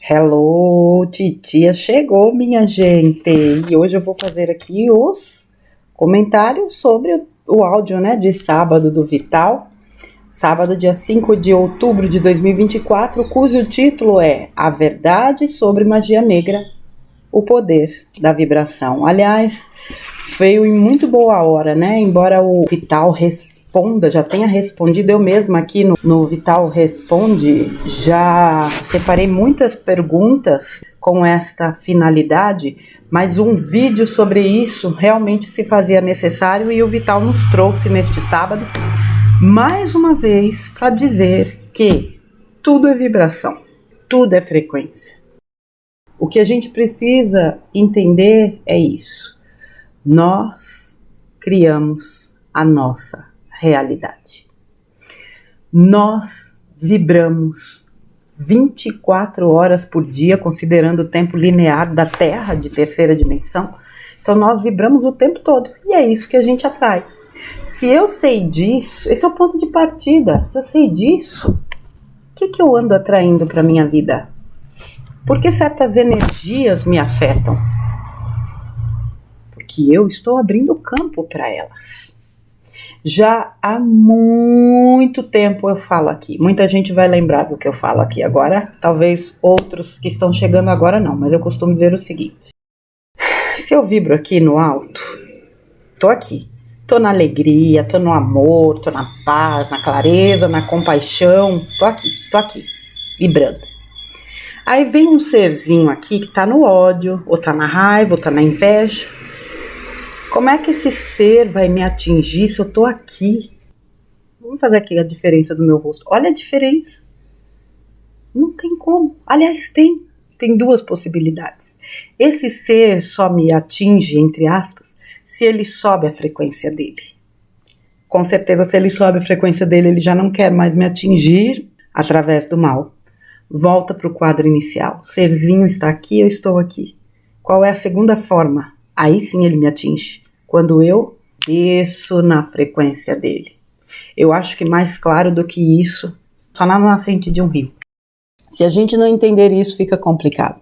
Hello, titia chegou, minha gente, e hoje eu vou fazer aqui os comentários sobre o áudio, de sábado do Vital, sábado dia 5 de outubro de 2024, cujo título é A Verdade sobre Magia Negra, o Poder da Vibração. Aliás, veio em muito boa hora, embora o Vital responda, já tenha respondido, eu mesma aqui no Vital Responde, já separei muitas perguntas com esta finalidade, mas um vídeo sobre isso realmente se fazia necessário e o Vital nos trouxe neste sábado, mais uma vez, para dizer que tudo é vibração, tudo é frequência. O que a gente precisa entender é isso. Nós criamos a nossa realidade. Nós vibramos 24 horas por dia, considerando o tempo linear da Terra de terceira dimensão. Então nós vibramos o tempo todo e é isso que a gente atrai. Se eu sei disso, esse é o ponto de partida. Se eu sei disso, o que eu ando atraindo para minha vida? Por que certas energias me afetam? Porque eu estou abrindo campo para elas. Já há muito tempo eu falo aqui. Muita gente vai lembrar do que eu falo aqui agora. Talvez outros que estão chegando agora não. Mas eu costumo dizer o seguinte. Se eu vibro aqui no alto, tô aqui. Tô na alegria, tô no amor, tô na paz, na clareza, na compaixão. Tô aqui, vibrando. Aí vem um serzinho aqui que tá no ódio, ou tá na raiva, ou tá na inveja. Como é que esse ser vai me atingir se eu tô aqui? Vamos fazer aqui a diferença do meu rosto. Olha a diferença. Não tem como. Aliás, tem duas possibilidades. Esse ser só me atinge, entre aspas, se ele sobe a frequência dele. Com certeza, se ele sobe a frequência dele, ele já não quer mais me atingir através do mal. Volta para o quadro inicial. O serzinho está aqui, eu estou aqui. Qual é a segunda forma? Aí sim ele me atinge. Quando eu desço na frequência dele. Eu acho que mais claro do que isso, só na nascente de um rio. Se a gente não entender isso, fica complicado.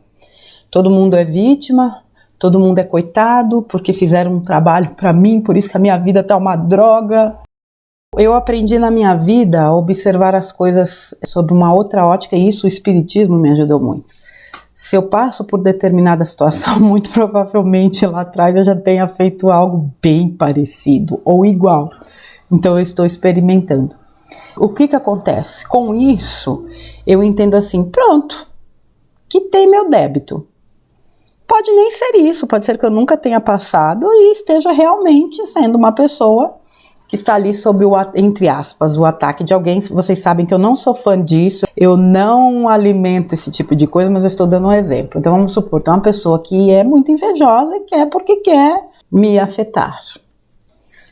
Todo mundo é vítima, todo mundo é coitado, porque fizeram um trabalho para mim, por isso que a minha vida tá uma droga. Eu aprendi na minha vida a observar as coisas sob uma outra ótica e isso o espiritismo me ajudou muito. Se eu passo por determinada situação, muito provavelmente lá atrás eu já tenha feito algo bem parecido ou igual. Então eu estou experimentando. O que acontece? Com isso, eu entendo assim, pronto, quitei meu débito. Pode nem ser isso, pode ser que eu nunca tenha passado e esteja realmente sendo uma pessoa que está ali sob entre aspas, o ataque de alguém. Vocês sabem que eu não sou fã disso, eu não alimento esse tipo de coisa, mas eu estou dando um exemplo. Então vamos supor, tem uma pessoa que é muito invejosa e quer porque quer me afetar.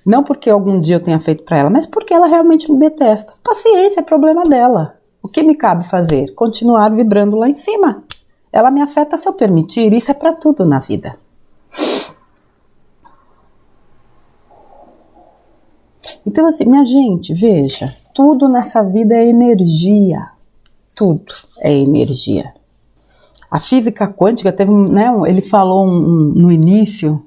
Não porque algum dia eu tenha feito para ela, mas porque ela realmente me detesta. Paciência, é problema dela. O que me cabe fazer? Continuar vibrando lá em cima. Ela me afeta se eu permitir, isso é para tudo na vida. Então assim, minha gente, veja, tudo nessa vida é energia, tudo é energia. A física quântica teve, ele falou no início,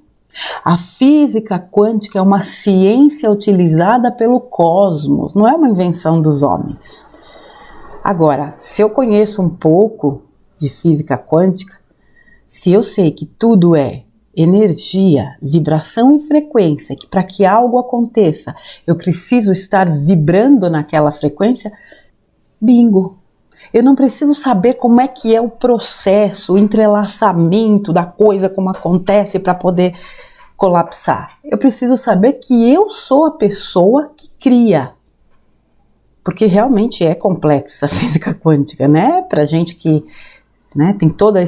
a física quântica é uma ciência utilizada pelo cosmos, não é uma invenção dos homens. Agora, se eu conheço um pouco de física quântica, se eu sei que tudo é energia, vibração e frequência, que para que algo aconteça, eu preciso estar vibrando naquela frequência, bingo. Eu não preciso saber como é que é o processo, o entrelaçamento da coisa, como acontece para poder colapsar. Eu preciso saber que eu sou a pessoa que cria. Porque realmente é complexa a física quântica, Pra gente que tem toda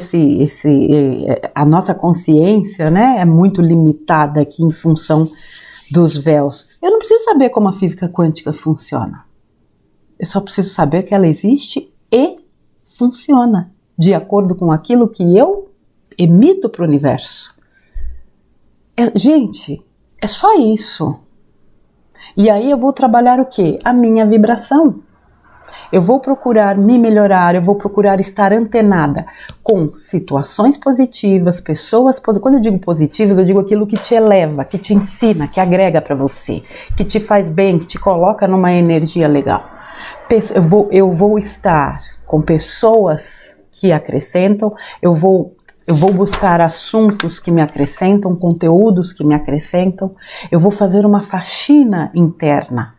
a nossa consciência, é muito limitada aqui em função dos véus. Eu não preciso saber como a física quântica funciona. Eu só preciso saber que ela existe e funciona de acordo com aquilo que eu emito para o universo. Gente, é só isso. E aí eu vou trabalhar o quê? A minha vibração. Eu vou procurar me melhorar, eu vou procurar estar antenada com situações positivas, pessoas positivas. Quando eu digo positivas, eu digo aquilo que te eleva, que te ensina, que agrega para você, que te faz bem, que te coloca numa energia legal. Eu vou estar com pessoas que acrescentam, eu vou buscar assuntos que me acrescentam, conteúdos que me acrescentam, eu vou fazer uma faxina interna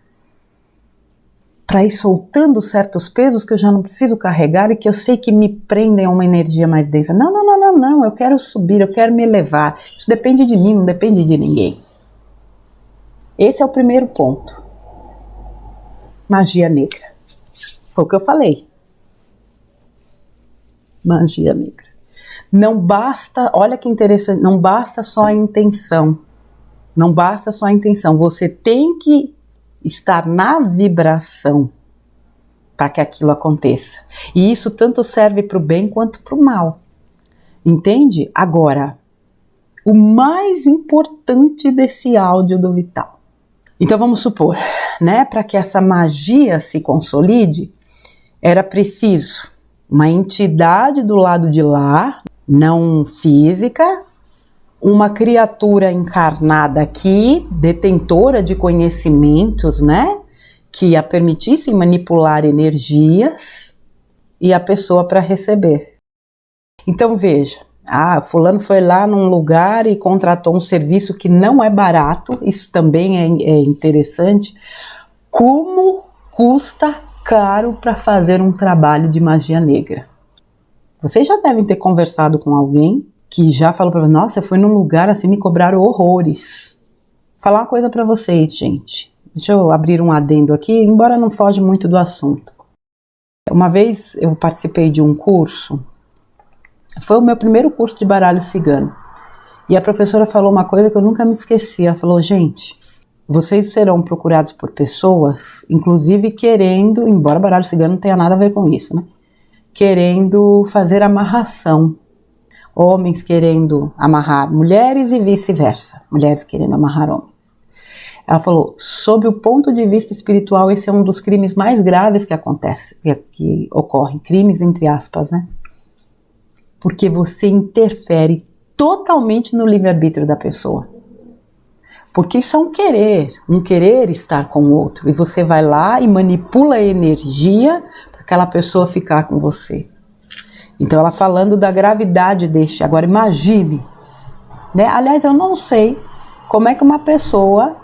para ir soltando certos pesos que eu já não preciso carregar e que eu sei que me prendem a uma energia mais densa. Não, eu quero subir, eu quero me elevar. Isso depende de mim, não depende de ninguém. Esse é o primeiro ponto. Magia negra. Foi o que eu falei. Magia negra. Não basta, olha que interessante, não basta só a intenção. Não basta só a intenção. Você tem que estar na vibração para que aquilo aconteça. E isso tanto serve para o bem quanto para o mal. Entende? Agora, o mais importante desse áudio do Vital. Então vamos supor, né, para que essa magia se consolide, era preciso uma entidade do lado de lá, não física, uma criatura encarnada aqui, detentora de conhecimentos, né, que a permitissem manipular energias e a pessoa para receber. Então veja, fulano foi lá num lugar e contratou um serviço que não é barato, isso também é interessante. Como custa caro para fazer um trabalho de magia negra? Vocês já devem ter conversado com alguém que já falou para mim, nossa, eu fui num lugar assim, me cobraram horrores. Vou falar uma coisa para vocês, gente. Deixa eu abrir um adendo aqui, embora não foge muito do assunto. Uma vez eu participei de um curso, foi o meu primeiro curso de baralho cigano. E a professora falou uma coisa que eu nunca me esqueci. Ela falou, gente, vocês serão procurados por pessoas, inclusive querendo, embora baralho cigano não tenha nada a ver com isso, né? Querendo fazer amarração. Homens querendo amarrar mulheres e vice-versa. Mulheres querendo amarrar homens. Ela falou, sob o ponto de vista espiritual, esse é um dos crimes mais graves que acontece, que ocorrem. Crimes entre aspas, né? Porque você interfere totalmente no livre-arbítrio da pessoa. Porque isso é um querer estar com o outro. E você vai lá e manipula a energia para aquela pessoa ficar com você. Então ela falando da gravidade deste, agora imagine, né? Aliás, eu não sei como é que uma pessoa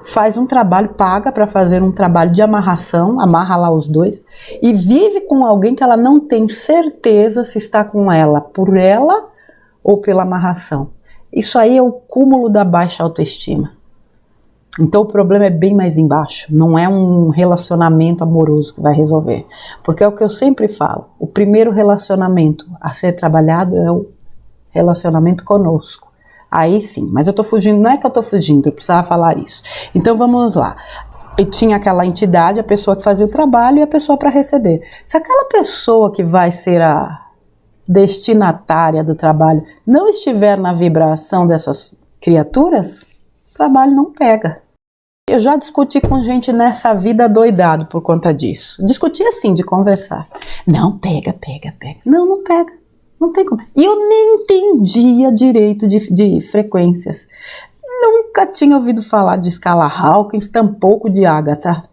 faz um trabalho, paga para fazer um trabalho de amarração, amarra lá os dois, e vive com alguém que ela não tem certeza se está com ela por ela ou pela amarração. Isso aí é o cúmulo da baixa autoestima. Então o problema é bem mais embaixo, não é um relacionamento amoroso que vai resolver. Porque é o que eu sempre falo, o primeiro relacionamento a ser trabalhado é o relacionamento conosco. Aí sim, mas eu tô fugindo, não é que eu tô fugindo, eu precisava falar isso. Então vamos lá. E tinha aquela entidade, a pessoa que fazia o trabalho e a pessoa para receber. Se aquela pessoa que vai ser a destinatária do trabalho não estiver na vibração dessas criaturas, o trabalho não pega. Eu já discuti com gente nessa vida doidado por conta disso. Discuti assim, de conversar. Não, pega. Não, não pega. Não tem como. E eu nem entendia direito de frequências. Nunca tinha ouvido falar de escala Hawkins, tampouco de Ágata.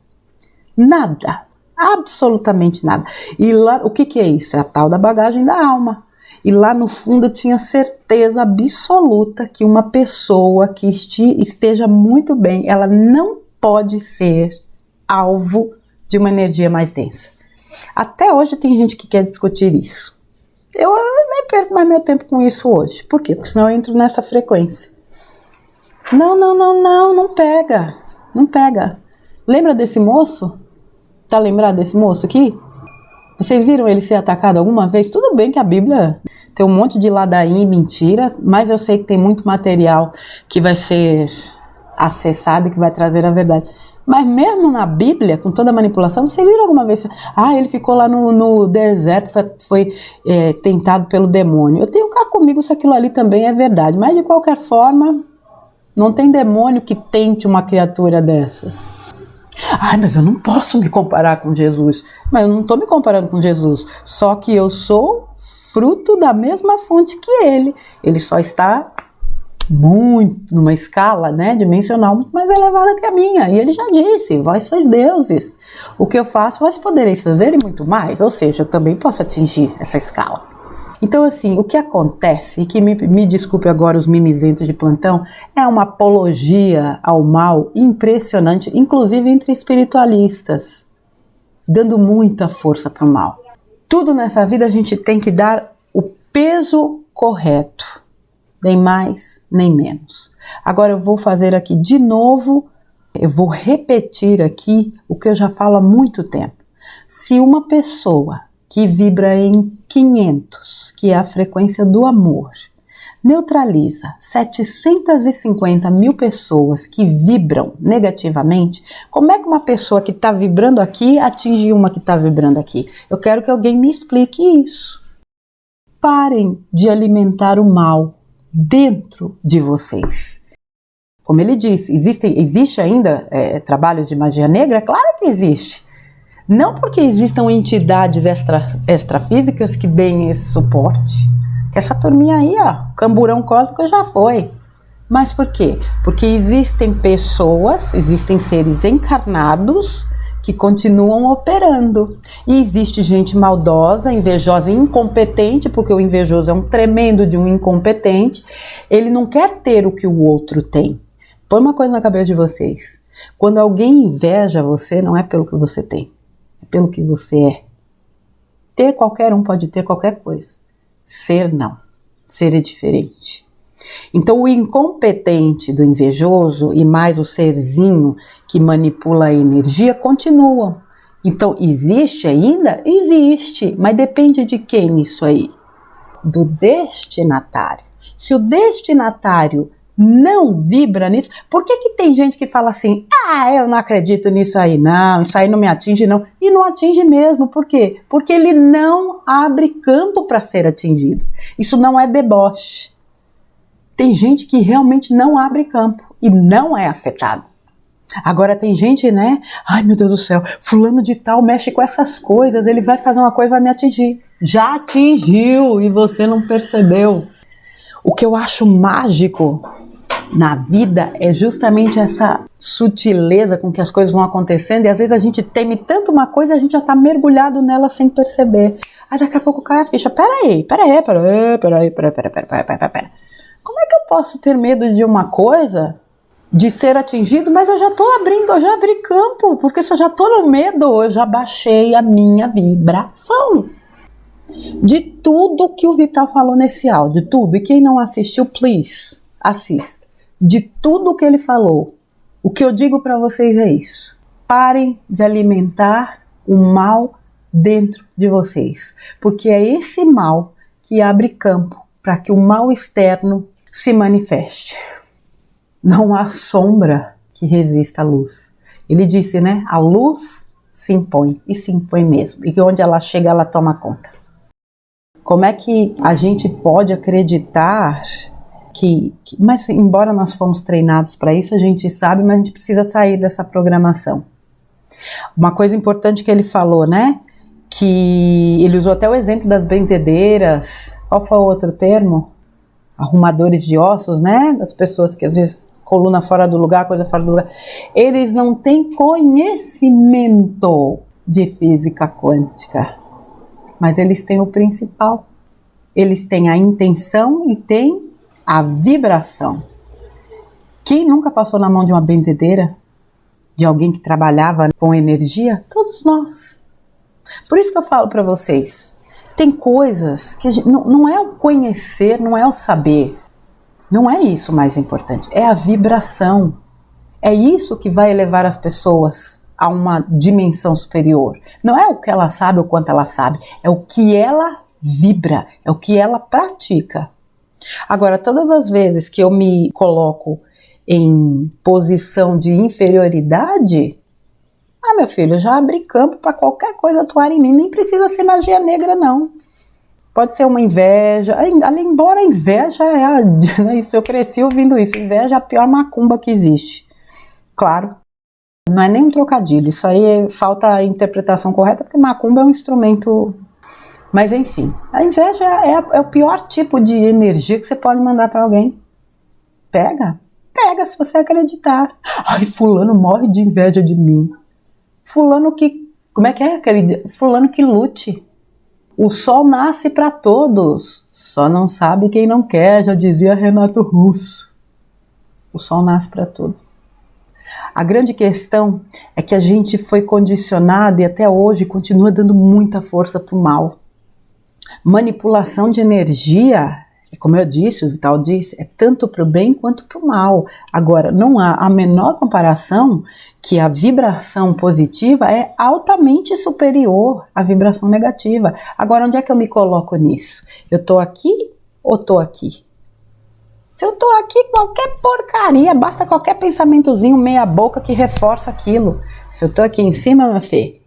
Nada. Absolutamente nada. E lá, o que é isso? É a tal da bagagem da alma. E lá no fundo eu tinha certeza absoluta que uma pessoa que esteja muito bem, ela não pode ser alvo de uma energia mais densa. Até hoje tem gente que quer discutir isso. Eu nem perco mais meu tempo com isso hoje. Por quê? Porque senão eu entro nessa frequência. Não pega. Não pega. Lembra desse moço? Tá lembrado desse moço aqui? Vocês viram ele ser atacado alguma vez? Tudo bem que a Bíblia tem um monte de ladainha e mentira, mas eu sei que tem muito material que vai ser acessado e que vai trazer a verdade. Mas mesmo na Bíblia, com toda a manipulação, vocês viram alguma vez? Ele ficou lá no deserto, foi tentado pelo demônio. Eu tenho cá comigo se aquilo ali também é verdade. Mas de qualquer forma, não tem demônio que tente uma criatura dessas. Ai, mas eu não posso me comparar com Jesus. Mas eu não estou me comparando com Jesus. Só que eu sou fruto da mesma fonte que ele. Ele só está muito numa escala, né, dimensional muito mais elevada que a minha. E ele já disse, vós sois deuses. O que eu faço, vós podereis fazer e muito mais. Ou seja, eu também posso atingir essa escala. Então, assim, o que acontece, e que me desculpe agora os mimizentos de plantão, é uma apologia ao mal impressionante, inclusive entre espiritualistas, dando muita força para o mal. Tudo nessa vida a gente tem que dar o peso correto, nem mais, nem menos. Agora eu vou fazer aqui de novo, eu vou repetir aqui o que eu já falo há muito tempo. Se uma pessoa que vibra em 500, que é a frequência do amor, neutraliza 750 mil pessoas que vibram negativamente, como é que uma pessoa que está vibrando aqui atinge uma que está vibrando aqui? Eu quero que alguém me explique isso. Parem de alimentar o mal dentro de vocês. Como ele disse, existe ainda trabalhos de magia negra? Claro que existe. Não porque existam entidades extrafísicas que deem esse suporte, que essa turminha aí, ó, camburão cósmico já foi. Mas por quê? Porque existem pessoas, existem seres encarnados que continuam operando. E existe gente maldosa, invejosa e incompetente, porque o invejoso é um tremendo de um incompetente. Ele não quer ter o que o outro tem. Põe uma coisa na cabeça de vocês. Quando alguém inveja você, não é pelo que você tem. Pelo que você é. Ter qualquer um pode ter qualquer coisa. Ser não. Ser é diferente. Então o incompetente do invejoso e mais o serzinho que manipula a energia continuam. Então existe ainda? Existe. Mas depende de quem isso aí? Do destinatário. Se o destinatário não vibra nisso, por que tem gente que fala assim, eu não acredito nisso aí não, isso aí não me atinge não, e não atinge mesmo, por quê? Porque ele não abre campo para ser atingido, isso não é deboche, tem gente que realmente não abre campo e não é afetado. Agora tem gente, né, ai meu Deus do céu, fulano de tal mexe com essas coisas, ele vai fazer uma coisa e vai me atingir, já atingiu e você não percebeu. O que eu acho mágico na vida é justamente essa sutileza com que as coisas vão acontecendo e às vezes a gente teme tanto uma coisa e a gente já está mergulhado nela sem perceber. Aí daqui a pouco cai a ficha. Peraí. Como é que eu posso ter medo de uma coisa, de ser atingido, mas eu já abri campo, porque se eu já estou no medo, eu já baixei a minha vibração. De tudo que o Vital falou nesse áudio, tudo, e quem não assistiu, please, assista. De tudo que ele falou, o que eu digo para vocês é isso. Parem de alimentar o mal dentro de vocês, porque é esse mal que abre campo para que o mal externo se manifeste. Não há sombra que resista à luz. Ele disse, né? A luz se impõe, e se impõe mesmo, e que onde ela chega, ela toma conta. Como é que a gente pode acreditar mas embora nós fomos treinados para isso, a gente sabe, mas a gente precisa sair dessa programação. Uma coisa importante que ele falou, né, que ele usou até o exemplo das benzedeiras, qual foi o outro termo? Arrumadores de ossos, né, das pessoas que às vezes coluna fora do lugar, coisa fora do lugar, eles não têm conhecimento de física quântica. Mas eles têm o principal. Eles têm a intenção e têm a vibração. Quem nunca passou na mão de uma benzedeira? De alguém que trabalhava com energia? Todos nós. Por isso que eu falo para vocês, tem coisas que não é o conhecer, não é o saber. Não é isso o mais importante. É a vibração. É isso que vai elevar as pessoas a uma dimensão superior. Não é o que ela sabe, o quanto ela sabe, é o que ela vibra, é o que ela pratica. Agora, todas as vezes que eu me coloco em posição de inferioridade, meu filho, eu já abri campo para qualquer coisa atuar em mim, nem precisa ser magia negra não. Pode ser uma inveja, embora a inveja isso, eu cresci ouvindo isso, inveja é a pior macumba que existe. Claro, Não é nem um trocadilho, isso aí falta a interpretação correta, porque macumba é um instrumento. Mas enfim, a inveja é o pior tipo de energia que você pode mandar para alguém. Pega se você acreditar. Ai, fulano morre de inveja de mim. Fulano que, como é que é aquele? Fulano que lute. O sol nasce para todos, só não sabe quem não quer, já dizia Renato Russo. O sol nasce para todos. A grande questão é que a gente foi condicionado e até hoje continua dando muita força para o mal. Manipulação de energia, como eu disse, o Vital disse, é tanto para o bem quanto para o mal. Agora, não há a menor comparação que a vibração positiva é altamente superior à vibração negativa. Agora, onde é que eu me coloco nisso? Eu estou aqui ou estou aqui? Se eu estou aqui, qualquer porcaria, basta qualquer pensamentozinho meia boca que reforça aquilo. Se eu estou aqui em cima, minha fê,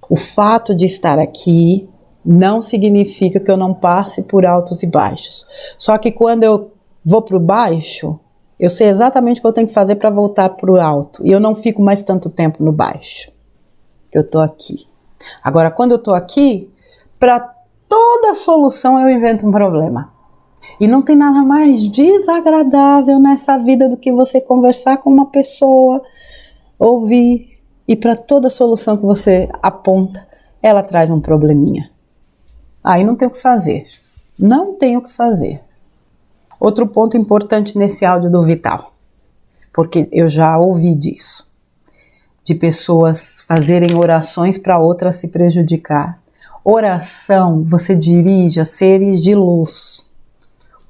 o fato de estar aqui não significa que eu não passe por altos e baixos. Só que quando eu vou para o baixo, eu sei exatamente o que eu tenho que fazer para voltar para o alto. E eu não fico mais tanto tempo no baixo. Eu estou aqui. Agora, quando eu estou aqui, para toda solução eu invento um problema. E não tem nada mais desagradável nessa vida do que você conversar com uma pessoa, ouvir, e para toda solução que você aponta, ela traz um probleminha. Aí não tem o que fazer. Não tem o que fazer. Outro ponto importante nesse áudio do Vital, porque eu já ouvi disso, de pessoas fazerem orações para outras se prejudicar. Oração, você dirige a seres de luz.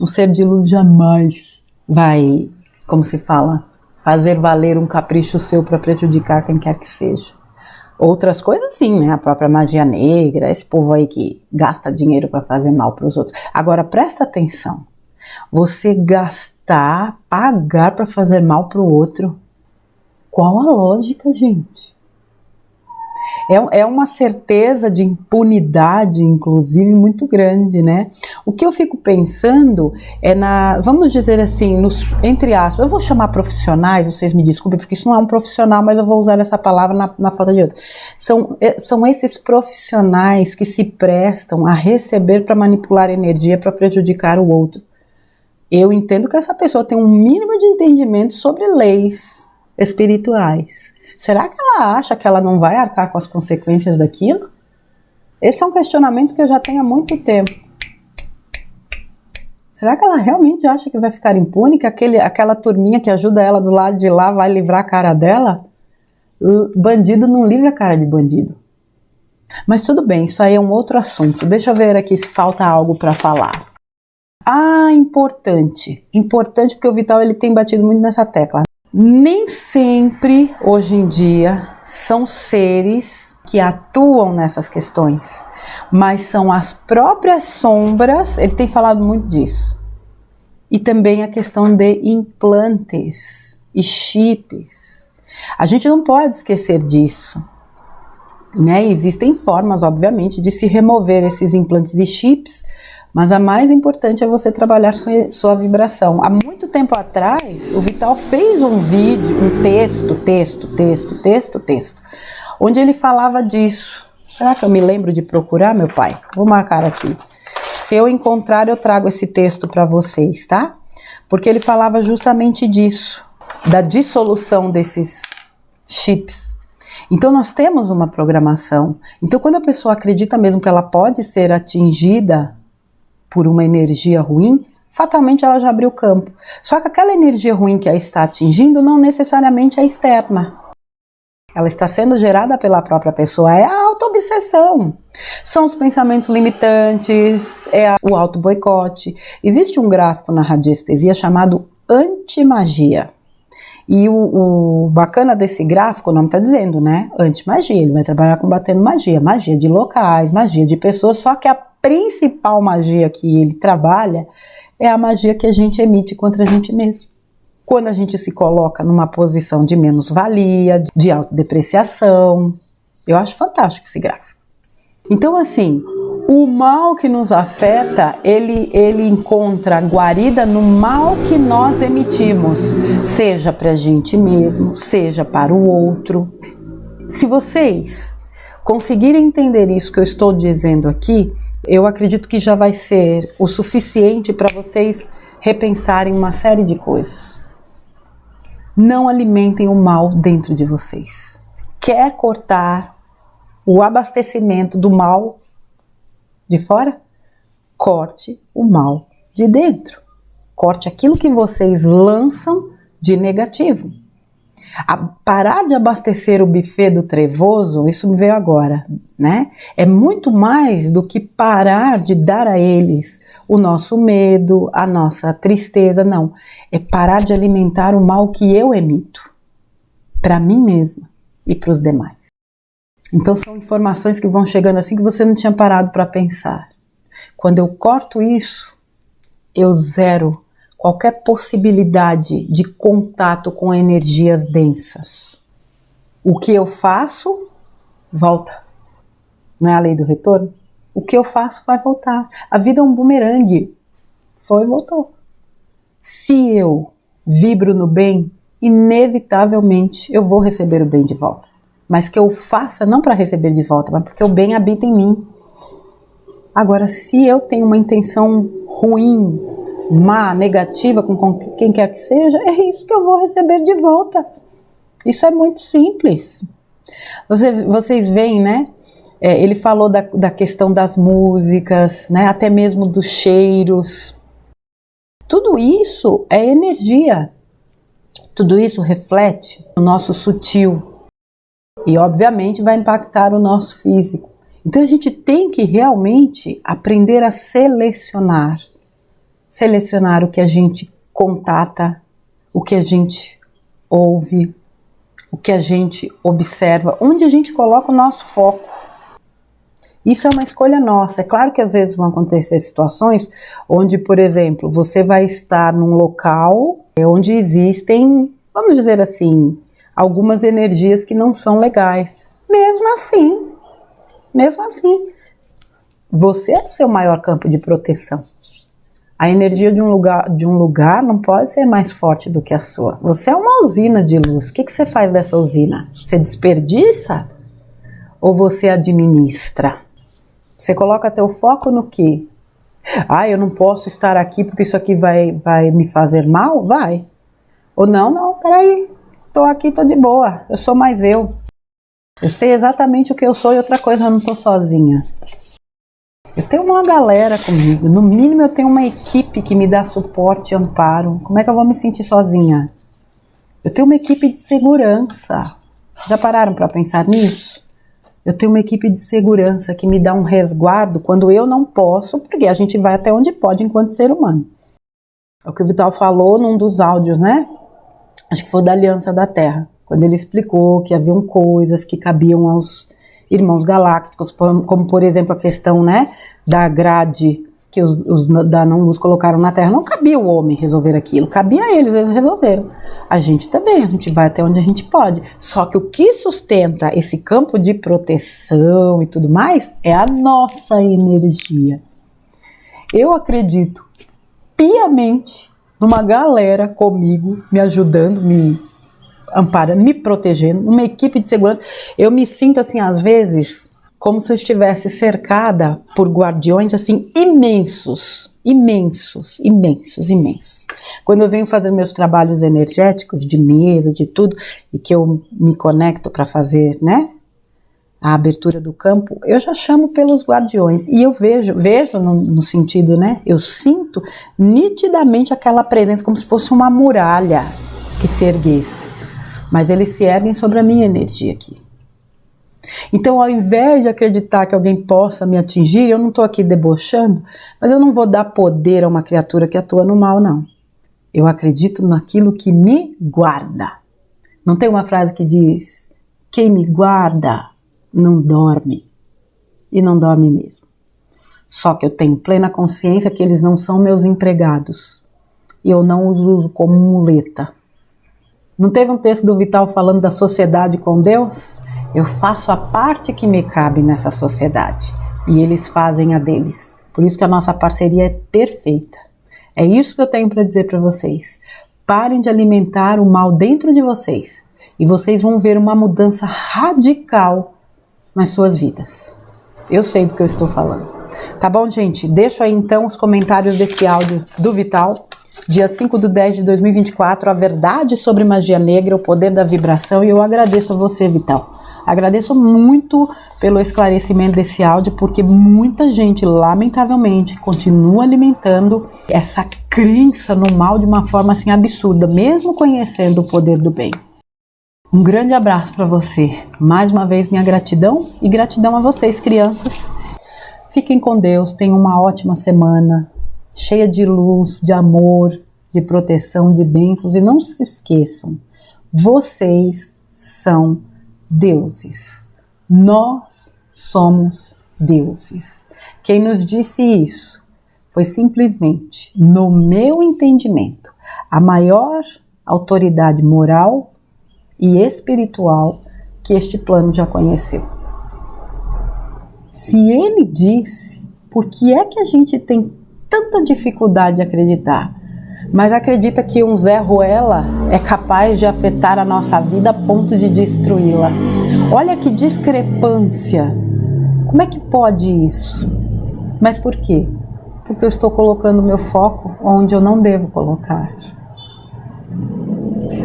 Um ser de luz jamais vai, como se fala, fazer valer um capricho seu para prejudicar quem quer que seja. Outras coisas sim, né? A própria magia negra, esse povo aí que gasta dinheiro para fazer mal para os outros. Agora presta atenção, você gastar, pagar para fazer mal para o outro, qual a lógica, gente? É uma certeza de impunidade, inclusive, muito grande, né? O que eu fico pensando é vamos dizer assim, entre aspas, eu vou chamar profissionais, vocês me desculpem, porque isso não é um profissional, mas eu vou usar essa palavra na falta de outra. São esses profissionais que se prestam a receber para manipular energia para prejudicar o outro. Eu entendo que essa pessoa tem um mínimo de entendimento sobre leis espirituais. Será que ela acha que ela não vai arcar com as consequências daquilo? Esse é um questionamento que eu já tenho há muito tempo. Será que ela realmente acha que vai ficar impune? Que aquela turminha que ajuda ela do lado de lá vai livrar a cara dela? Bandido não livra a cara de bandido. Mas tudo bem, isso aí é um outro assunto. Deixa eu ver aqui se falta algo para falar. Importante porque o Vital ele tem batido muito nessa tecla. Nem sempre, hoje em dia, são seres que atuam nessas questões, mas são as próprias sombras, ele tem falado muito disso. E também a questão de implantes e chips. A gente não pode esquecer disso, né? Existem formas, obviamente, de se remover esses implantes e chips, mas a mais importante é você trabalhar sua vibração. Há muito tempo atrás, o Vital fez um vídeo, um texto, onde ele falava disso. Será que eu me lembro de procurar, meu pai? Vou marcar aqui. Se eu encontrar, eu trago esse texto para vocês, tá? Porque ele falava justamente disso, da dissolução desses chips. Então nós temos uma programação. Então quando a pessoa acredita mesmo que ela pode ser atingida por uma energia ruim, fatalmente ela já abriu campo. Só que aquela energia ruim que a está atingindo não necessariamente é externa. Ela está sendo gerada pela própria pessoa, é a auto-obsessão. São os pensamentos limitantes, o auto-boicote. Existe um gráfico na radiestesia chamado anti-magia. E o bacana desse gráfico, o nome está dizendo, né? Anti-magia, ele vai trabalhar combatendo magia. Magia de locais, magia de pessoas, só que a principal magia que ele trabalha é a magia que a gente emite contra a gente mesmo. Quando a gente se coloca numa posição de menos-valia, de autodepreciação. Eu acho fantástico esse gráfico. Então, assim, O mal que nos afeta, ele encontra guarida no mal que nós emitimos, seja para a gente mesmo, seja para o outro. Se vocês conseguirem entender isso que eu estou dizendo aqui, eu acredito que já vai ser o suficiente para vocês repensarem uma série de coisas. Não alimentem o mal dentro de vocês. Quer cortar o abastecimento do mal de fora? Corte o mal de dentro. Corte aquilo que vocês lançam de negativo. Parar de abastecer o buffet do trevoso, isso me veio agora, né? É muito mais do que parar de dar a eles o nosso medo, a nossa tristeza, não. É parar de alimentar o mal que eu emito para mim mesma e para os demais. Então são informações que vão chegando assim que você não tinha parado para pensar. Quando eu corto isso, eu zero qualquer possibilidade de contato com energias densas. O que eu faço, volta. Não é a lei do retorno? O que eu faço vai voltar. A vida é um bumerangue. Foi e voltou. Se eu vibro no bem, inevitavelmente eu vou receber o bem de volta. Mas que eu faça não para receber de volta, mas porque o bem habita em mim. Agora, se eu tenho uma intenção ruim, má, negativa com quem quer que seja, é isso que eu vou receber de volta. Isso é muito simples. Vocês veem, né? Ele falou da questão das músicas, né? Até mesmo dos cheiros. Tudo isso é energia. Tudo isso reflete o nosso sutil. E obviamente vai impactar o nosso físico. Então a gente tem que realmente aprender a selecionar. Selecionar o que a gente contata, o que a gente ouve, o que a gente observa, onde a gente coloca o nosso foco. Isso é uma escolha nossa. É claro que às vezes vão acontecer situações onde, por exemplo, você vai estar num local onde existem, vamos dizer assim, algumas energias que não são legais. Mesmo assim, você é o seu maior campo de proteção. A energia de um lugar não pode ser mais forte do que a sua. Você é uma usina de luz. O que você faz dessa usina? Você desperdiça ou você administra? Você coloca teu foco no quê? Eu não posso estar aqui porque isso aqui vai me fazer mal? Vai. Ou não, peraí. Tô aqui, tô de boa. Eu sou mais eu. Eu sei exatamente o que eu sou e outra coisa, eu não tô sozinha. Eu tenho uma galera comigo, no mínimo eu tenho uma equipe que me dá suporte e amparo. Como é que eu vou me sentir sozinha? Eu tenho uma equipe de segurança. Já pararam para pensar nisso? Eu tenho uma equipe de segurança que me dá um resguardo quando eu não posso, porque a gente vai até onde pode enquanto ser humano. É o que o Vital falou num dos áudios, né? Acho que foi da Aliança da Terra, quando ele explicou que haviam coisas que cabiam aos irmãos galácticos, como por exemplo a questão, né, da grade que os da não-luz colocaram na Terra. Não cabia o homem resolver aquilo, cabia a eles resolveram. A gente também, a gente vai até onde a gente pode. Só que o que sustenta esse campo de proteção e tudo mais é a nossa energia. Eu acredito piamente numa galera comigo, me ajudando, me amparando, me protegendo, uma equipe de segurança. Eu me sinto assim, às vezes, como se eu estivesse cercada por guardiões assim imensos. Quando eu venho fazer meus trabalhos energéticos, de mesa, de tudo, e que eu me conecto para fazer, né, a abertura do campo, eu já chamo pelos guardiões. E eu vejo no sentido, né, eu sinto nitidamente aquela presença, como se fosse uma muralha que se erguesse. Mas eles se erguem sobre a minha energia aqui. Então, ao invés de acreditar que alguém possa me atingir, eu não estou aqui debochando, mas eu não vou dar poder a uma criatura que atua no mal, não. Eu acredito naquilo que me guarda. Não tem uma frase que diz, quem me guarda não dorme. E não dorme mesmo. Só que eu tenho plena consciência que eles não são meus empregados. E eu não os uso como muleta. Não teve um texto do Vital falando da sociedade com Deus? Eu faço a parte que me cabe nessa sociedade. e eles fazem a deles. Por isso que a nossa parceria é perfeita. É isso que eu tenho para dizer para vocês. Parem de alimentar o mal dentro de vocês e vocês vão ver uma mudança radical nas suas vidas. Eu sei do que eu estou falando. Tá bom, gente? Deixa aí então os comentários desse áudio do Vital, dia 5/10/2024, a verdade sobre magia negra, o poder da vibração, e eu agradeço a você, Vital. Agradeço muito pelo esclarecimento desse áudio, porque muita gente, lamentavelmente, continua alimentando essa crença no mal de uma forma assim absurda, mesmo conhecendo o poder do bem. Um grande abraço para você. Mais uma vez, minha gratidão e gratidão a vocês, crianças. Fiquem com Deus, tenham uma ótima semana, cheia de luz, de amor, de proteção, de bênçãos. E não se esqueçam, vocês são deuses. Nós somos deuses. Quem nos disse isso foi simplesmente, no meu entendimento, a maior autoridade moral e espiritual que este plano já conheceu. Se ele disse, por que é que a gente tem tanta dificuldade de acreditar? Mas acredita que um Zé Ruela é capaz de afetar a nossa vida a ponto de destruí-la. Olha que discrepância. Como é que pode isso? Mas por quê? Porque eu estou colocando meu foco onde eu não devo colocar.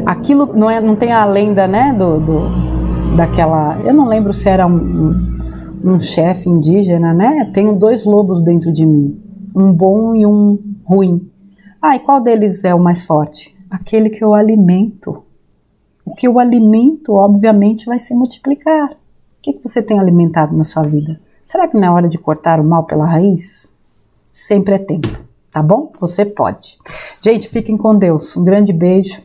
Aquilo não tem a lenda, né, daquela, eu não lembro se era um chefe indígena, né? Tenho 2 lobos dentro de mim, um bom e um ruim. E qual deles é o mais forte? Aquele que eu alimento. O que eu alimento, obviamente, vai se multiplicar. O que você tem alimentado na sua vida? Será que não é hora de cortar o mal pela raiz? Sempre é tempo, tá bom? Você pode. Gente, fiquem com Deus. Um grande beijo.